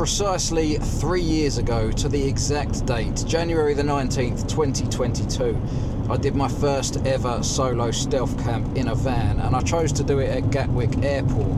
precisely 3 years ago to the exact date, January the 19th, 2022, I did my first ever solo stealth camp in a van, and I chose to do it at Gatwick Airport.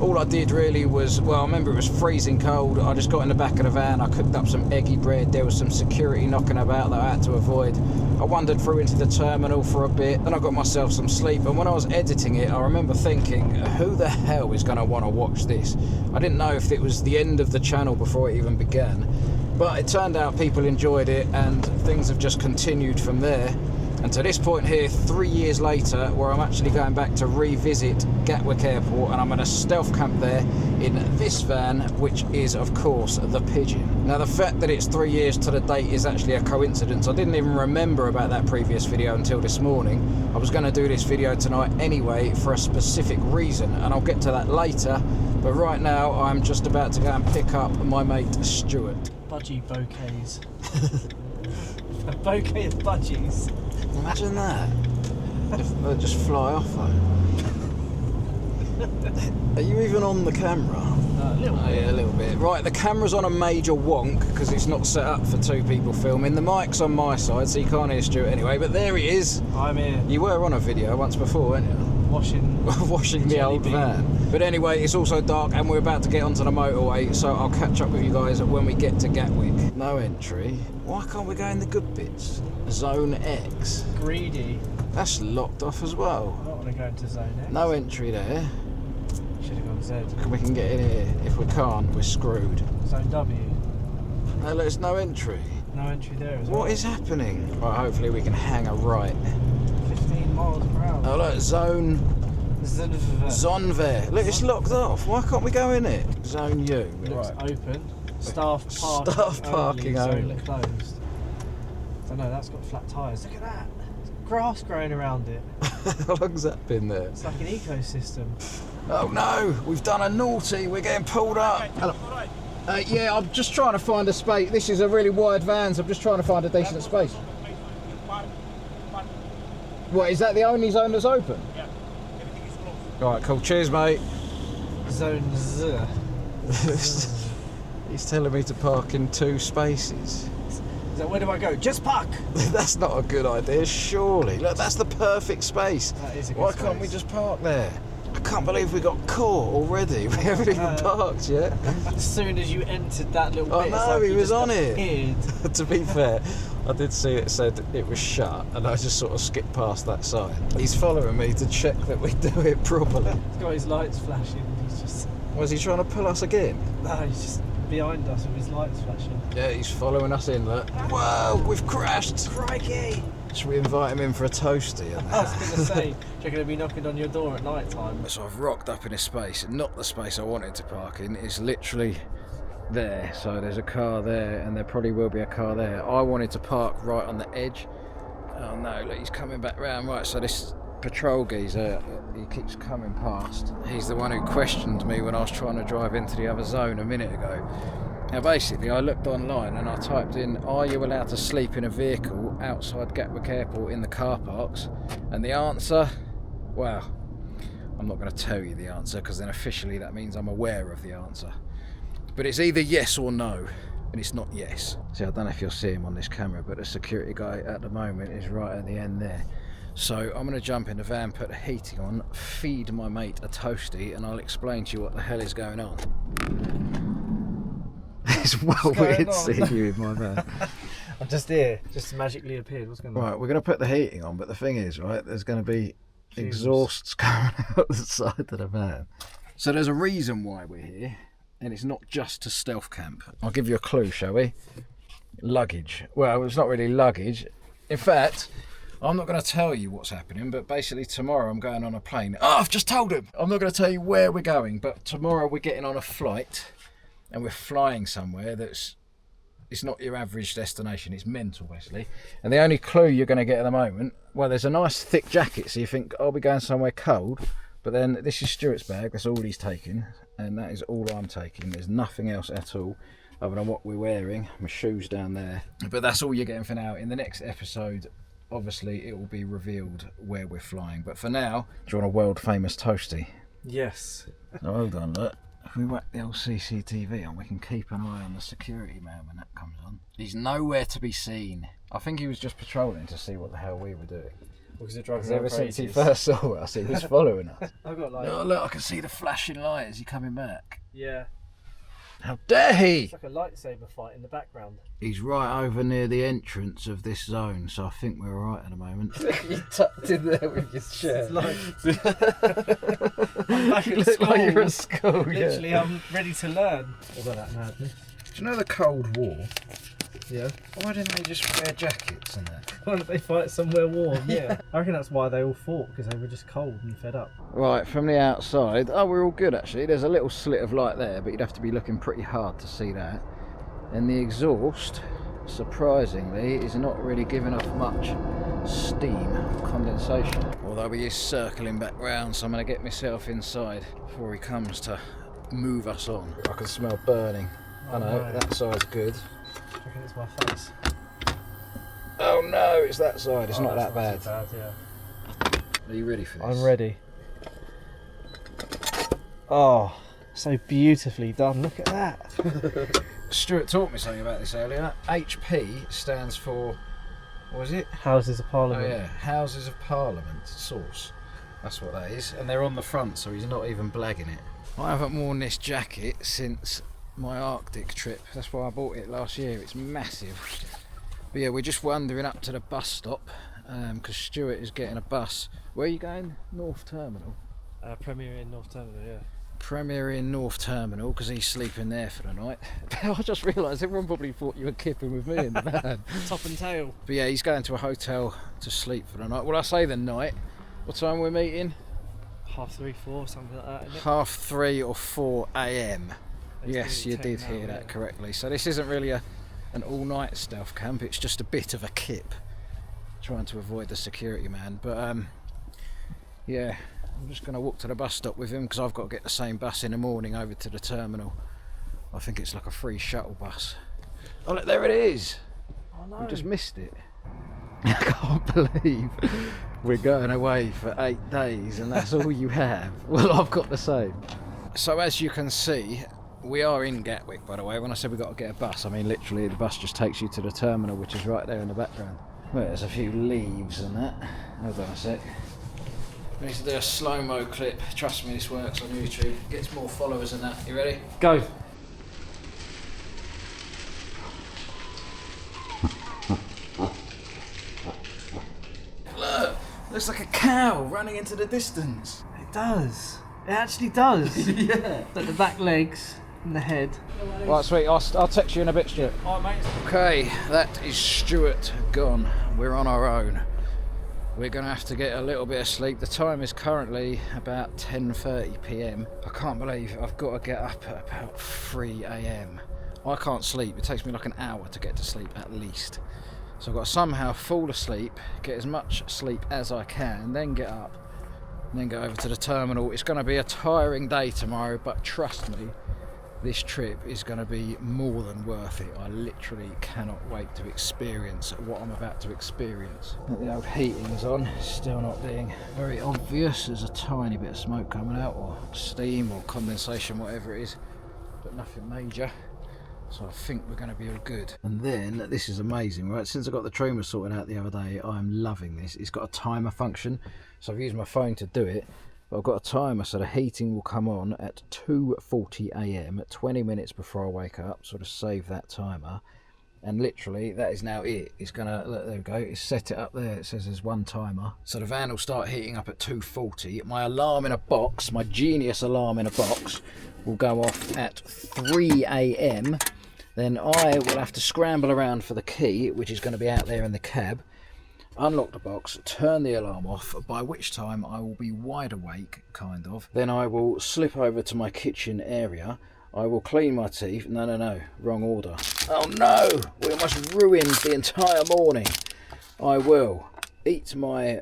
All I did really was, well, I remember it was freezing cold. I just got in the back of the van, I cooked up some eggy bread, there was some security knocking about that I had to avoid. I wandered through into the terminal for a bit, then I got myself some sleep, and when I was editing it, I remember thinking, who the hell is going to want to watch this? I didn't know if it was the end of the channel before it even began, but it turned out people enjoyed it, and things have just continued from there. And to this point here, 3 years later, where I'm actually going back to revisit Gatwick Airport, and I'm going to stealth camp there in this van, which is, of course, the Pigeon. Now, the fact that it's 3 years to the date is actually a coincidence. I didn't even remember about that previous video until this morning. I was going to do this video tonight anyway for a specific reason, and I'll get to that later. But right now, I'm just about to go and pick up my mate, Stuart. Budgie bouquets. A bouquet of budgies. Imagine that. If they just fly off though. Are you even on the camera? A little bit. Yeah, a little bit. Right, the camera's on a major wonk because it's not set up for two people filming. The mic's on my side, so you can't hear Stuart anyway, but there he is. I'm here. You were on a video once before, weren't you? Washing the old van. But anyway, it's also dark and we're about to get onto the motorway, so I'll catch up with you guys when we get to Gatwick. No entry. Why can't we go in the good bits? Zone X. Greedy. That's locked off as well. I don't want to go into Zone X. No entry there. Should have gone Z. We can get in here. If we can't, we're screwed. Zone W. No, there's no entry. No entry there as well. What is happening? Right, hopefully we can hang a right. 15 miles per hour. Oh look, zone there. Look, it's locked off. Why can't we go in it? Zone U. Looks Right. open. Staff parking. Staff parking only. Zone closed. I don't know, that's got flat tyres. Look at that. There's grass growing around it. How long's that been there? It's like an ecosystem. Oh no, we've done a naughty. We're getting pulled up. Hello. Yeah, I'm just trying to find a space. This is a really wide van, so I'm just trying to find a decent space. What, is that the only zone that's open? Yeah, everything is closed. Alright, cool. Cheers, mate. Zone Z. He's telling me to park in 2 spaces. So where do I go? Just park! That's not a good idea, surely. Look, that's the perfect space. That is a good Why space. can't we just park there? I can't believe we got caught already. We haven't even parked yet. As soon as you entered that little I bit, know, it's like he you was just on it. appeared. To be fair, I did see it said it was shut, and I just sort of skipped past that sign. He's following me to check that we do it properly. He's got his lights flashing. He's just... Was he trying to pull us again? No, he's just behind us with his lights flashing. Yeah, he's following us in, look. Whoa, we've crashed! Crikey! Should we invite him in for a toasty? I was going to say, you're going to be knocking on your door at night time. So I've rocked up in a space, not the space I wanted to park in. It's literally there. So there's a car there, and there probably will be a car there. I wanted to park right on the edge. Oh no, look, he's coming back round. Right, so this patrol geezer, he keeps coming past. He's the one who questioned me when I was trying to drive into the other zone a minute ago. Now basically I looked online and I typed in, are you allowed to sleep in a vehicle outside Gatwick Airport in the car parks? And the answer, well, I'm not going to tell you the answer because then officially that means I'm aware of the answer. But it's either yes or no, and it's not yes. See, I don't know if you'll see him on this camera, but the security guy at the moment is right at the end there. So I'm going to jump in the van, put the heating on, feed my mate a toasty, and I'll explain to you what the hell is going on. It's well weird seeing you in my van. I'm just here, just magically appeared. What's going on? Right, we're going to put the heating on, but the thing is, right, there's going to be exhausts coming out the side of the van. So there's a reason why we're here, and it's not just to stealth camp. I'll give you a clue, shall we? Luggage. Well, it's not really luggage. In fact, I'm not going to tell you what's happening, but basically tomorrow I'm going on a plane. Oh, I've just told him! I'm not going to tell you where we're going, but tomorrow we're getting on a flight, and we're flying somewhere it's not your average destination. It's mental, basically. And the only clue you're going to get at the moment, well, there's a nice thick jacket, so you think, I'll be going somewhere cold. But then this is Stuart's bag. That's all he's taking. And that is all I'm taking. There's nothing else at all other than what we're wearing. My shoes down there. But that's all you're getting for now. In the next episode, obviously, it will be revealed where we're flying. But for now, do you want a world famous toasty? Yes. Oh, hold on, look. If we whack the old CCTV on, we can keep an eye on the security man when that comes on. He's nowhere to be seen. I think he was just patrolling to see what the hell we were doing. Because driving Ever since he first saw us, he was following us. I've got like... Oh, look, I can see the flashing light. Is he coming back? Yeah. How dare he! It's like a lightsaber fight in the background. He's right over near the entrance of this zone, so I think we're alright at the moment. You tucked in there with your shirt. It's like... I'm back at Look school. like you're at school, Literally, yeah. I'm ready to learn. All that madness. Do you know the Cold War? Yeah. Why didn't they just wear jackets and that? Why don't they fight somewhere warm? Yeah. I reckon that's why they all fought, because they were just cold and fed up. Right, from the outside, oh, we're all good actually. There's a little slit of light there, but you'd have to be looking pretty hard to see that. And the exhaust, surprisingly, is not really giving off much steam condensation. Although he is circling back round, so I'm going to get myself inside before he comes to move us on. I can smell burning. I know, no. that side's good. I reckon it's my face. Oh no, it's that side. It's not that's that bad. too bad, yeah. Are you ready for this? I'm ready. Oh, so beautifully done. Look at that. Stuart taught me something about this earlier. HP stands for, what was it? Houses of Oh Parliament. yeah, Houses of Parliament source. That's what that is. And they're on the front, so he's not even blagging it. I haven't worn this jacket since my Arctic trip. That's why I bought it last year. It's massive. But yeah, we're just wandering up to the bus stop because Stuart is getting a bus. Where are you going? North Terminal. Premier in North Terminal, yeah. Premier in North Terminal because he's sleeping there for the night. I just realised everyone probably thought you were kipping with me in the van. Top and tail. But yeah, he's going to a hotel to sleep for the night. Well, I say the night. What time we're meeting? 3:30, 4, something like that, isn't it? 3:30 or 4 a.m. It's Yes, you nearly did 10 hear now, that yeah. correctly. So this isn't really an all-night stealth camp. It's just a bit of a kip, trying to avoid the security man. But yeah, I'm just going to walk to the bus stop with him because I've got to get the same bus in the morning over to the terminal. I think it's like a free shuttle bus. Oh look, there it is. Oh no. We just missed it. I can't believe we're going away for 8 days and that's all you have. Well, I've got the same. So as you can see, we are in Gatwick, by the way. When I said we've got to get a bus, I mean literally the bus just takes you to the terminal, which is right there in the background. Well, there's a few leaves and that. Hold on a sec. We need to do a slow-mo clip. Trust me, this works on YouTube. Gets more followers than that. You ready? Go. Look! Looks like a cow running into the distance. It does. It actually does. Yeah. Like the back legs and the head. Right, sweet. I'll text you in a bit, Stuart. Alright, mate. Okay, that is Stuart gone. We're on our own. We're going to have to get a little bit of sleep. The time is currently about 10:30 p.m. I can't believe I've got to get up at about 3 a.m. I can't sleep. It takes me like an hour to get to sleep at least. So I've got to somehow fall asleep, get as much sleep as I can, then get up, and then go over to the terminal. It's going to be a tiring day tomorrow, but trust me, this trip is going to be more than worth it. I literally cannot wait to experience what I'm about to experience. The old heating's on, still not being very obvious. There's a tiny bit of smoke coming out, or steam, or condensation, whatever it is, but nothing major. So I think we're going to be all good. And then, this is amazing, right? Since I got the Truma sorted out the other day, I'm loving this. It's got a timer function, so I've used my phone to do it. But I've got a timer, so the heating will come on at 2:40 a.m, at 20 minutes before I wake up, so to save that timer. And literally, that is now it. It's gonna, look, there we go, it's set it up there, it says there's one timer. So the van will start heating up at 2:40. My alarm in a box, my genius alarm in a box, will go off at 3 a.m. Then I will have to scramble around for the key, which is going to be out there in the cab, unlock the box, turn the alarm off, by which time I will be wide awake, kind of. Then I will slip over to my kitchen area. I will clean my teeth. No, wrong order. Oh no, we almost ruined the entire morning. I will eat my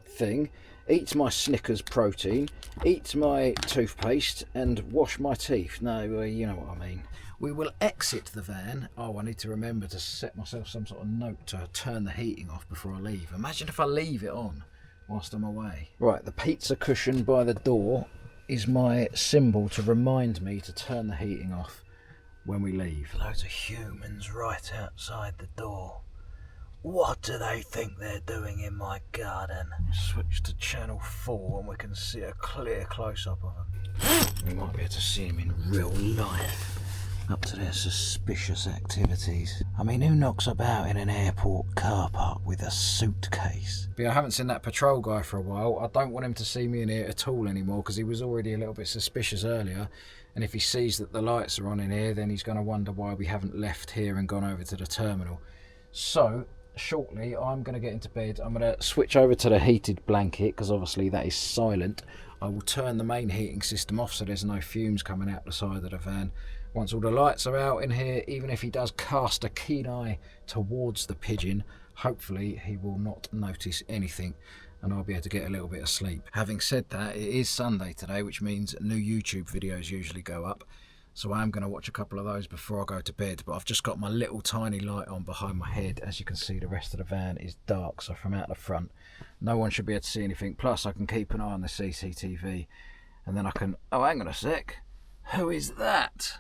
thing, eat my Snickers protein, eat my toothpaste, and wash my teeth. No, you know what I mean. We will exit the van. Oh, I need to remember to set myself some sort of note to turn the heating off before I leave. Imagine if I leave it on whilst I'm away. Right, the pizza cushion by the door is my symbol to remind me to turn the heating off when we leave. Loads of humans right outside the door. What do they think they're doing in my garden? Switch to channel 4 and we can see a clear close-up of them. We might be able to see them in real life, up to their suspicious activities. I mean, who knocks about in an airport car park with a suitcase? But I haven't seen that patrol guy for a while. I don't want him to see me in here at all anymore, because he was already a little bit suspicious earlier. And if he sees that the lights are on in here, then he's going to wonder why we haven't left here and gone over to the terminal. So shortly I'm going to get into bed. I'm going to switch over to the heated blanket, because obviously that is silent. I will turn the main heating system off so there's no fumes coming out the side of the van. Once all the lights are out in here, even if he does cast a keen eye towards the pigeon, hopefully he will not notice anything and I'll be able to get a little bit of sleep. Having said that, it is Sunday today, which means new YouTube videos usually go up. So I am going to watch a couple of those before I go to bed, but I've just got my little tiny light on behind my head. As you can see, the rest of the van is dark, so from out the front, no one should be able to see anything. Plus, I can keep an eye on the CCTV, and then I can... Oh, hang on a sec. Who is that?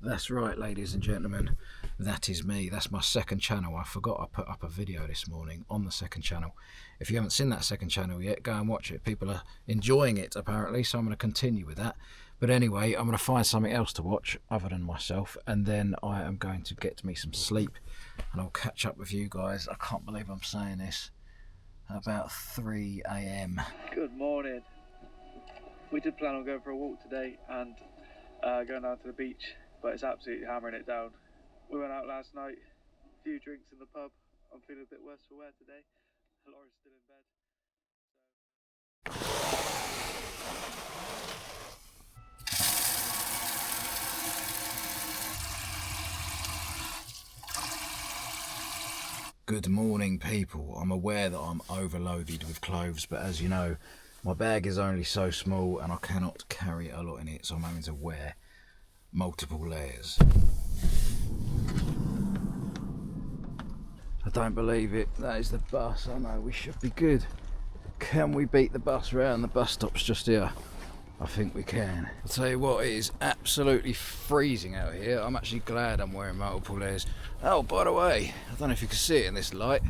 That's right, ladies and gentlemen. That is me. That's my second channel. I forgot I put up a video this morning on the second channel. If you haven't seen that second channel yet, go and watch it. People are enjoying it, apparently, so I'm going to continue with that. But anyway, I'm going to find something else to watch other than myself, and then I am going to get me some sleep, and I'll catch up with you guys. I can't believe I'm saying this. About 3 AM. Good morning. We did plan on going for a walk today and going down to the beach, but it's absolutely hammering it down. We went out last night, a few drinks in the pub. I'm feeling a bit worse for wear today. Laura's still in bed. Good morning, people. I'm aware that I'm overloaded with clothes, but as you know, my bag is only so small and I cannot carry a lot in it, so I'm having to wear multiple layers. I don't believe it. That is the bus. I know we should be good. Can we beat the bus round? The bus stop's just here. I think we can. I'll tell you what, it is absolutely freezing out here. I'm actually glad I'm wearing multiple layers. Oh, by the way, I don't know if you can see it in this light.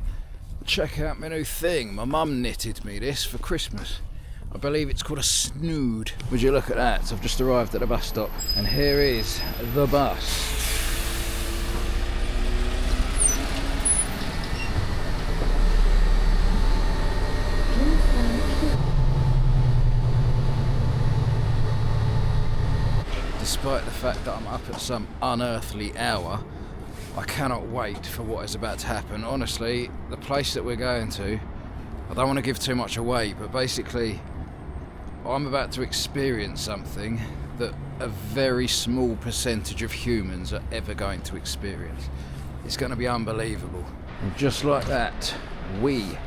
Check out my new thing. My mum knitted me this for Christmas. I believe it's called a snood. Would you look at that? So I've just arrived at the bus stop and here is the bus. Despite the fact that I'm up at some unearthly hour, I cannot wait for what is about to happen. Honestly, the place that we're going to, I don't want to give too much away, but basically I'm about to experience something that a very small percentage of humans are ever going to experience. It's going to be unbelievable. And just like that, we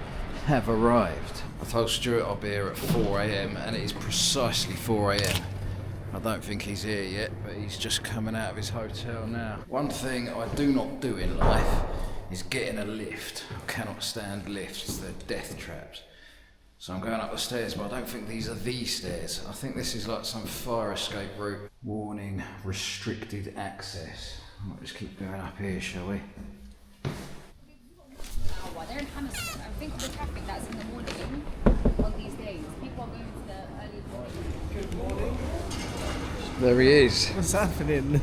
have arrived. I told Stuart I'll be here at 4 AM and it is precisely 4 AM. I don't think he's here yet, but he's just coming out of his hotel now. One thing I do not do in life is get in a lift. I cannot stand lifts, they're death traps. So I'm going up the stairs, but I don't think these are the stairs. I think this is like some fire escape route. Warning, restricted access. I might just keep going up here, shall we? They're in Hammersmith. I think the traffic that's in the morning on these days, people are going to the early morning. Good morning. There he is. What's happening?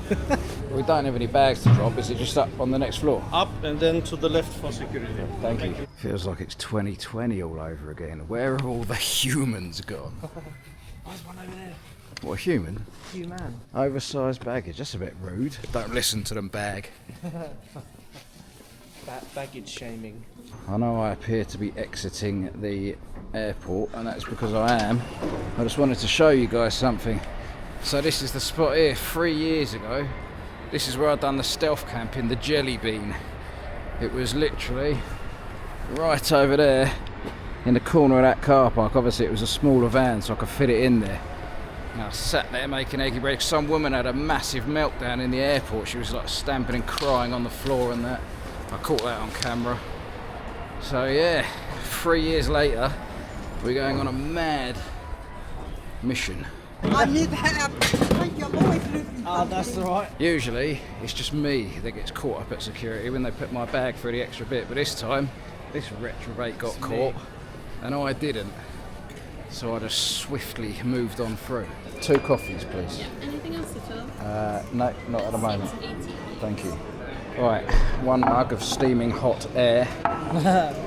We don't have any bags to drop. Is it just up on the next floor? Up and then to the left for security. Thank you. Feels like it's 2020 all over again. Where have all the humans gone? There's one over there. What, a human? Human. Oversized baggage. That's a bit rude. Don't listen to them, bag. Baggage shaming. I know I appear to be exiting the airport, and that's because I am. I just wanted to show you guys something. So this is the spot here. 3 years ago, this is where I'd done the stealth camp in the Jelly Bean. It was literally right over there in the corner of that car park. Obviously it was a smaller van, so I could fit it in there. And I sat there making eggy bread. Some woman had a massive meltdown in the airport. She was like stamping and crying on the floor and that. I caught that on camera. So yeah, 3 years later, we're going on a mad mission I need help. Thank you. I'm always looking. Oh, that's all right. Usually, it's just me that gets caught up at security when they put my bag through the extra bit, but this time, this reprobate got caught, and I didn't. So I just swiftly moved on through. 2 coffees, please. Yeah. Anything else at all? No, not at the moment. 6.80. Thank you. Right, 1 mug of steaming hot air. That's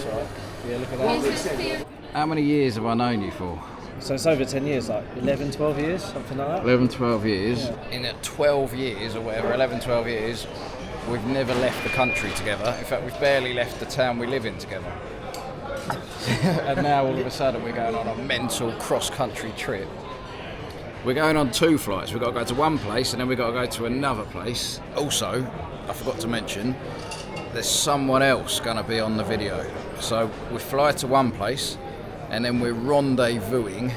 right. Yeah, look at that. How many years have I known you for? So it's over 10 years, like 11, 12 years, something like that. 11, 12 years. In 12 years or whatever, 11, 12 years, we've never left the country together. In fact, we've barely left the town we live in together. And now all of a sudden we're going on a mental cross-country trip. We're going on 2 flights. We've got to go to one place and then we've got to go to another place. Also, I forgot to mention, there's someone else going to be on the video. So we fly to one place and then we're rendezvousing.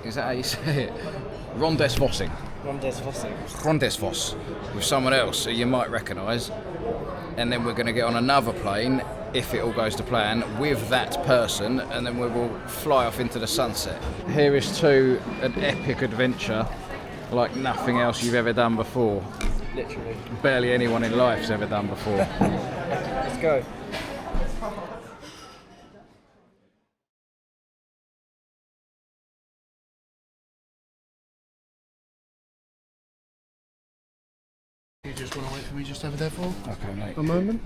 Is that how you say it? Rendezvousing. Rendezvous with someone else who you might recognise. And then we're going to get on another plane, if it all goes to plan, with that person, and then we will fly off into the sunset. Here is to an epic adventure like nothing else you've ever done before. Literally. Barely anyone in life's ever done before. Let's go. You just want to wait for me just over there for Okay, mate. a moment?